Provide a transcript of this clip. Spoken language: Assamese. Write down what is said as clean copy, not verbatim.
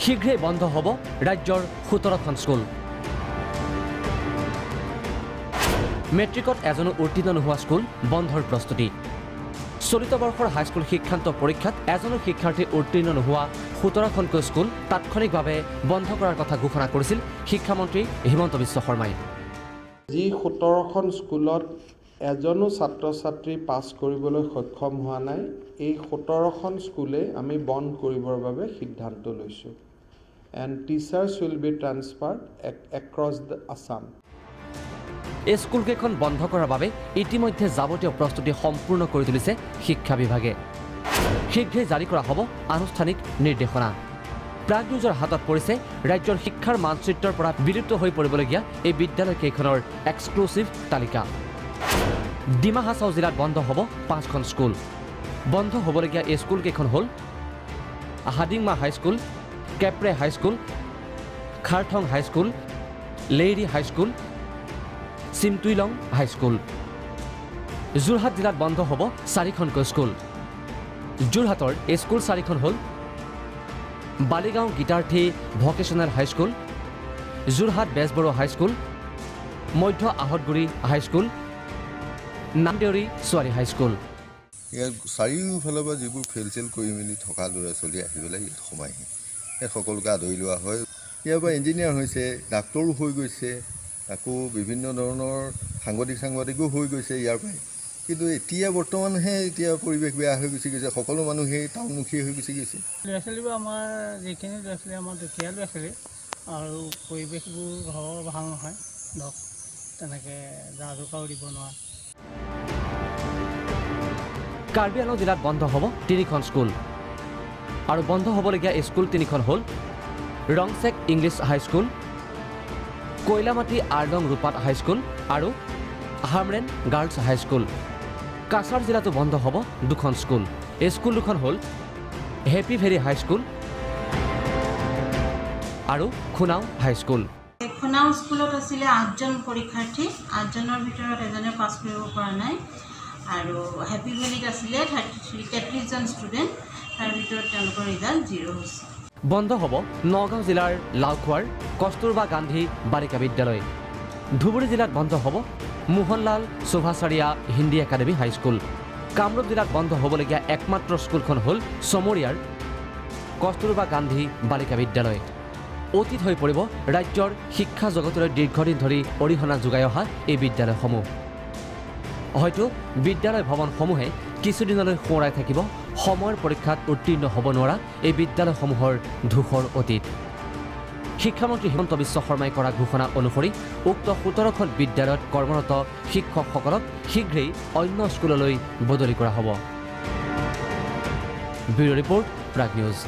শীঘ্ৰেই বন্ধ হ'ব ৰাজ্যৰ 17খন স্কুল। মেট্ৰিকত এজনো উত্তীৰ্ণ নোহোৱা স্কুল বন্ধৰ প্ৰস্তুতি। চলিত বৰ্ষৰ হাইস্কুল শিক্ষান্ত পৰীক্ষাত এজনো শিক্ষাৰ্থী উত্তীৰ্ণ নোহোৱা 17খনকৈ স্কুল তাৎক্ষণিকভাৱে বন্ধ কৰাৰ কথা ঘোষণা কৰিছিল শিক্ষামন্ত্ৰী হিমন্ত বিশ্ব শৰ্মাই। যি 17খন স্কুলত এজনো ছাত্ৰ ছাত্ৰী পাছ কৰিবলৈ সক্ষম হোৱা নাই, এই 17খন স্কুলে আমি বন্ধ কৰিবৰ বাবে সিদ্ধান্ত লৈছোঁ। And teachers will be transferred across the Assam. এই স্কুলকেইখন বন্ধ কৰাৰ বাবে ইতিমধ্যে যাৱতীয় প্ৰস্তুতি সম্পূৰ্ণ কৰি তুলিছে শিক্ষা বিভাগে। শীঘ্ৰেই জাৰি কৰা হ'ব আনুষ্ঠানিক নিৰ্দেশনা। প্ৰাগ নিউজৰ হাতত পৰিছে ৰাজ্যৰ শিক্ষাৰ মানচিত্ৰৰ পৰা বিলুপ্ত হৈ পৰিবলগীয়া এই বিদ্যালয়কেইখনৰ এক্সক্লুচিভ তালিকা। ডিমা হাছাও জিলাত বন্ধ হ'ব 5খন স্কুল। বন্ধ হ'বলগীয়া এই স্কুলকেইখন হ'ল হাডিংমা high school, Kepre high school, খাৰথং high school, লেইৰি high school, চিমটুইলং high school. Jorhat জিলাত বন্ধ হ'ব 4খনকৈ স্কুল। যোৰহাটৰ এই স্কুল 4খন হ'ল Baligaon Gitarthi vocational high school, Jorhat Bezbaruah high school, মধ্য আহতগুৰি হাইস্কুল, নামদেউৰী ছোৱালী হাইস্কুল। ইয়াৰ চাৰিওফালৰ পৰা যিবোৰ ফেইল চেল কৰি মেলি থকা ল'ৰা ছোৱালী আহি পেলাই ইয়াত সোমাইহি, ইয়াত সকলোকে আদৰি লোৱা হয়। ইয়াৰ পৰা ইঞ্জিনিয়াৰ হৈছে, ডাক্তৰো হৈ গৈছে, আকৌ বিভিন্ন ধৰণৰ সাংবাদিকো হৈ গৈছে ইয়াৰ পৰাই। কিন্তু এতিয়া বৰ্তমানহে এতিয়া পৰিৱেশ বেয়া হৈ গুচি গৈছে, সকলো মানুহেই টাউনমুখী হৈ গুচি গৈছে। ল'ৰা ছোৱালীবোৰ আমাৰ যিখিনি ল'ৰা ছোৱালী আমাৰ দুখীয়া ল'ৰা ছোৱালী আৰু পৰিৱেশবোৰ ঘৰৰ ভাল নহয়, ধৰক তেনেকৈ যা জোকাও দিব নোৱাৰা। কাৰ্বি আংলং জিলাত বন্ধ হ'ব 3খন স্কুল। আৰু বন্ধ হ'বলগীয়া স্কুল 3খন হ'ল ৰংচেক ইংলিছ হাইস্কুল, কৈলামাটি আৰলং ৰূপাত হাইস্কুল আৰু হামৰেন গাৰ্লছ হাইস্কুল। কাছাৰ জিলাতো বন্ধ হ'ব 2খন স্কুল। এই স্কুল 2খন হ'ল হেপী ভেৰী হাইস্কুল আৰু খুনাও হাইস্কুল। খুনাও স্কুলত আছিলে 8জন পৰীক্ষাৰ্থী, 8জনৰ ভিতৰত এজনে পাছ কৰিব পৰা নাই। আৰু হেপী ভেলীত আছিলে 33জন ষ্টুডেণ্ট, তাৰ ভিতৰত তেওঁলোকৰ ৰিজাল্ট 0 হৈছে। বন্ধ হ'ব নগাঁও জিলাৰ লাওখোৱাৰ কস্তুৰবা গান্ধী বালিকা বিদ্যালয়। ধুবুৰী জিলাত বন্ধ হ'ব মোহনলাল সুভাষাৰিয়া হিন্দী একাডেমী হাইস্কুল। কামৰূপ জিলাত বন্ধ হ'বলগীয়া একমাত্ৰ স্কুলখন হ'ল চমৰীয়াৰ কস্তুৰবা গান্ধী বালিকা বিদ্যালয়। অতীত হৈ পৰিব ৰাজ্যৰ শিক্ষা জগতলৈ দীৰ্ঘদিন ধৰি অৰিহণা যোগাই অহা এই বিদ্যালয়সমূহ। হয়তো বিদ্যালয় ভৱনসমূহে কিছুদিনলৈ সোঁৱৰাই থাকিব সময়ৰ পৰীক্ষাত উত্তীৰ্ণ হ'ব নোৱাৰা এই বিদ্যালয়সমূহৰ ধূসৰ অতীত। শিক্ষামন্ত্ৰী হিমন্ত বিশ্ব শৰ্মাই কৰা ঘোষণা অনুসৰি উক্ত 17খন বিদ্যালয়ত কৰ্মৰত শিক্ষকসকলক শীঘ্ৰেই অন্য স্কুললৈ বদলি কৰা হ'ব। Bureau' report, Prag news.